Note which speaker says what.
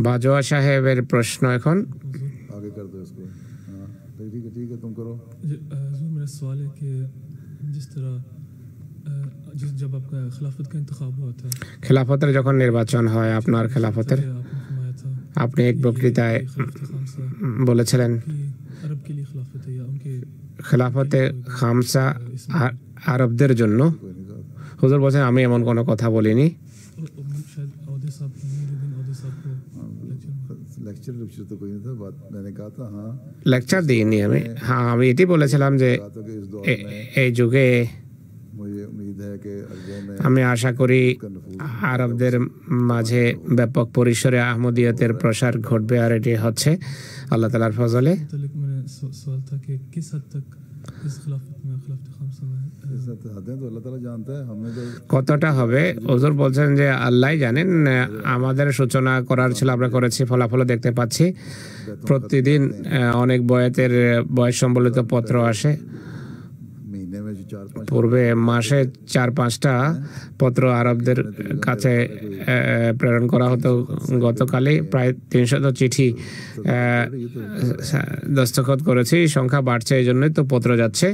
Speaker 1: বাজওয়া সাহেবের প্রশ্ন এখন।
Speaker 2: आगे कर दो इसको। हाँ ठीक है तुम करो।
Speaker 3: मेरा सवाल है कि जिस तरह जब आपका खिलाफत का इंतखाब हुआ था,
Speaker 1: খেলাফতের যখন নির্বাচন হয় আপনার খেলাফতের,
Speaker 3: आपने फरमाया था
Speaker 1: আপনি এক বক্তৃতায় বলেছিলেন
Speaker 3: अरब के लिए खिलाफत है या उनके
Speaker 1: খেলাফতে খামসা আরবদের জন্য। হুজুর বলছেন আমি এমন কোনো কথা বলিনি।
Speaker 3: शायद औदे साहब औदे साहब को
Speaker 2: लेक्चर तो कोई नहीं था, बात मैंने कहा था। हाँ
Speaker 1: লেকচার দিইনি আমি। হ্যাঁ আমি এটি বলেছিলাম যে
Speaker 2: कहा था कि इस दौर में
Speaker 1: এই যুগে
Speaker 2: मुझे उम्मीद है कि अरबों में
Speaker 1: আমি আশা করি আরবদের মাঝে ব্যাপক পরিসরে আহমদিয়তের প্রসার ঘটবে, আর এটি হচ্ছে আল্লাহ তাআলার ফজলে।
Speaker 3: मुतालिक मैंने सवाल था कि किस हद तक इस खिलाफत में खिलाफत खामसा में
Speaker 2: हदें तो अल्लाह ताला जानता है, हमने तो
Speaker 1: কতটা হবে হুজুর বলছেন যে আল্লাহই জানেন। আমাদের সূচনা করার ছিল, আমরা করেছি, ফলাফলও দেখতে পাচ্ছি। প্রতিদিন অনেক বয়স সম্বলিত পত্র আসে।
Speaker 2: महीने में जो 4-5
Speaker 1: পূর্বে মাসে 4-5টা পত্র আরবদের কাছে প্রেরণ করা হতো। গতকালই প্রায় 300 চিঠি দস্তখত করেছি। সংখ্যা বাড়ছে, এই জন্যই তো পত্র যাচ্ছে।